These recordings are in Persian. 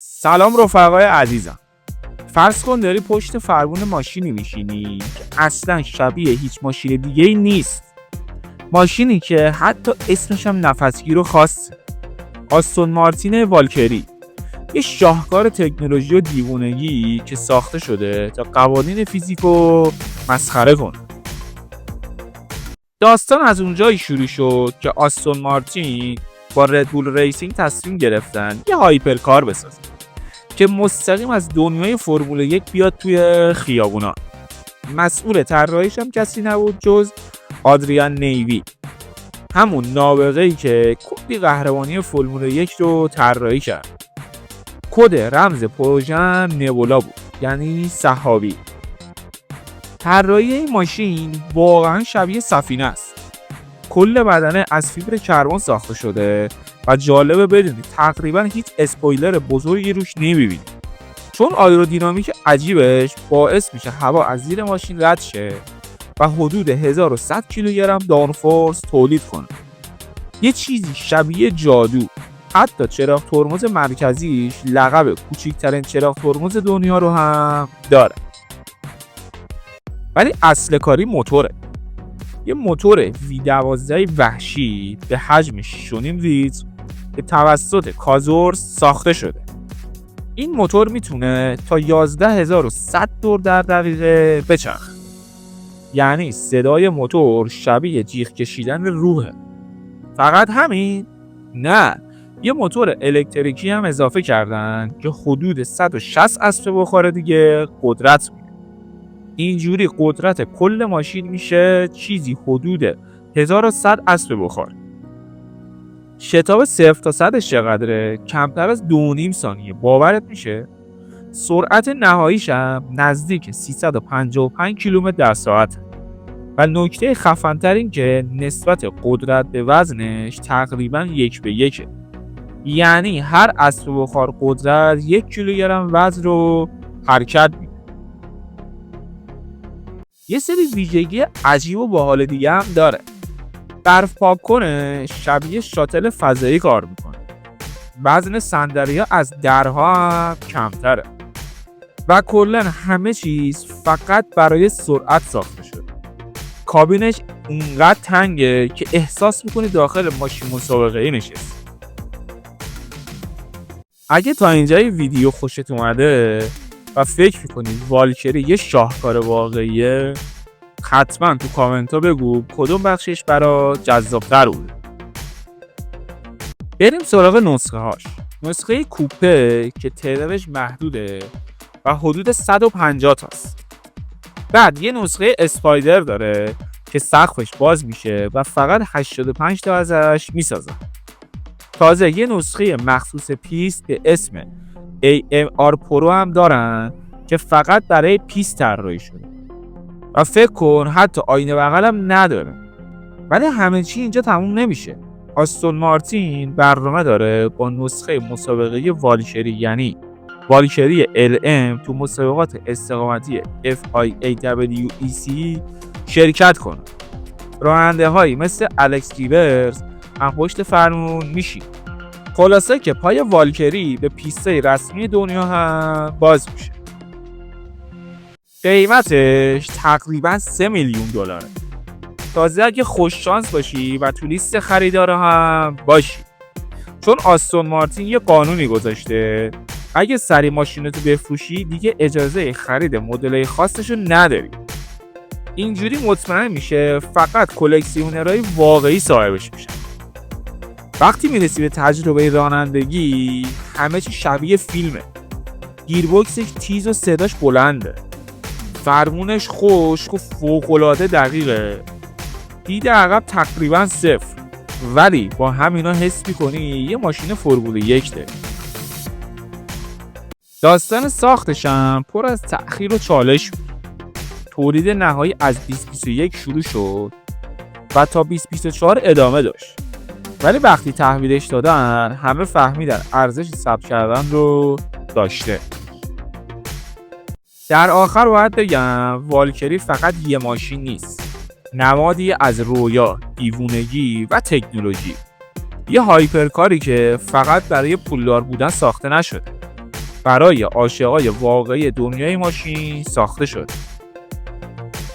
سلام رفقای عزیزم. فرض کن داری پشت فرمون ماشینی میشینی که اصلا شبیه هیچ ماشین دیگه ای نیست. ماشینی که حتی اسمش هم نفسگیر و خاصه. آستون مارتین والکری، یه شاهکار تکنولوژی و دیوونگی که ساخته شده تا قوانین فیزیکو مسخره کنه. داستان از اونجایی شروع شد که آستون مارتین با ردبول ریسینگ تصمیم گرفتن یه هایپرکار بسازن که مستقیم از دنیای فرمول 1 بیاد توی خیابونا. مسئول طراحیش هم کسی نبود جز آدریان نیوی، همون نابغه‌ای که کلی قهرمانی فرمول 1 رو طراحی کرد. کد رمز پروژه هم نبولا بود، یعنی سحابی. طراحی این ماشین واقعا شبیه سفینه است. کل بدنه از فیبر کربن ساخته شده و جالبه بدونید تقریبا هیچ اسپویلر بزرگی روش نمیبینید، چون آیرودینامیک عجیبش باعث میشه هوا از زیر ماشین رد شه و حدود 1100 کیلوگرم داونفورس تولید کنه. یه چیزی شبیه جادو. حتی چراغ ترمز مرکزیش لقب کوچکترین چراغ ترمز دنیا رو هم داره. ولی اصل کاری موتوره. یه موتور V12 وحشی به حجم 6.5 لیتر که توسط کازورس ساخته شده. این موتور میتونه تا 11100 دور در دقیقه بچرخه. یعنی صدای موتور شبیه جیغ کشیدن روحه. فقط همین؟ نه، یه موتور الکتریکی هم اضافه کردن که حدود 160 اسب بخار دیگه قدرت میده. اینجوری قدرت کل ماشین میشه چیزی حدود 1100 اسب بخار. شتاب 0 تا 100 چقدره؟ کمتر از 2.5 ثانیه. باورت میشه؟ سرعت نهاییش هم نزدیک 355 کیلومتر در ساعت. و نکته خفن‌تر این که نسبت قدرت به وزنش تقریباً 1:1. یعنی هر اسب بخار قدرت 1 کیلوگرم وزن رو حرکت میده. یه سری ویژگی عجیب و باحال دیگه هم داره. برف پاک کنه شبیه شاتل فضایی کار میکنه. وزن صندلی‌ها از درها هم کمتره. و کلاً همه چیز فقط برای سرعت ساخته شده. کابینش اینقدر تنگه که احساس میکنی داخل ماشین مسابقه‌ای نشستی. اگه تا اینجای ویدیو خوشت اومده و فکر میکنید والکری یه شاهکار واقعیه، حتما تو کامنت ها بگو کدوم بخشش برا جذاب‌تر بوده. بریم سراغ نسخه هاش. نسخه کوپه که تعدادش محدوده و حدود 150 تاست. بعد یه نسخه اسپایدر داره که سقفش باز میشه و فقط 85 تا ازش میسازن. تازه یه نسخه مخصوص پیست به اسم AMR پرو هم دارن که فقط برای پیست طراحی شده و فکر کن حتی آینه بغل هم نداره. ولی همه چی اینجا تموم نمیشه. آستون مارتین برنامه داره با نسخه مسابقه والکری، یعنی والکری LM، تو مسابقات استقامتی FIA شرکت کنه. راننده هایی مثل الکس گیورز هم پشت فرمون میشین. خلاصه که پای والکری به پیستای رسمی دنیا هم باز میشه. قیمتش تقریبا 3 میلیون دلاره. تازه اگه خوش شانس باشی و تو لیست خریدارا هم باشی، چون آستون مارتین یه قانونی گذاشته اگه سری ماشینتو بفروشی دیگه اجازه خرید مدل‌های خاصشو نداری. اینجوری مطمئن میشه فقط کلکسیونرهای واقعی صاحبش میشن. وقتی میرسی به تجربه رانندگی همه چی شبیه فیلمه. گیربکسش تیز و صداش بلنده. فرمونش خشک و فوق‌العاده دقیقه. دید عقب تقریبا 0. ولی با همینا حس میکنی یه ماشین فرمول 1 داری. داستان ساختش هم پر از تأخیر و چالش بود. تولید نهایی از 2021 شروع شد و تا 2024 ادامه داشت. ولی وقتی تحویلش دادن همه فهمیدن ارزش ثبت کردن رو داشته. در آخر باید بگم والکری فقط یه ماشین نیست. نمادی از رویا، دیوونگی و تکنولوژی. یه هایپرکاری که فقط برای پولدار بودن ساخته نشده. برای عاشقای واقعی دنیای ماشین ساخته شده.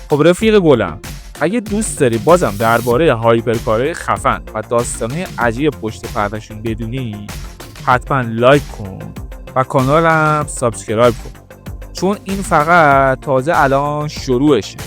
خب رفیق گلم، اگه دوست داری بازم درباره هایپرکارهای خفن و داستانهای عجیب پشت پردهشون بدونی، حتما لایک کن و کانالم سابسکرایب کن، چون این فقط تازه الان شروعشه.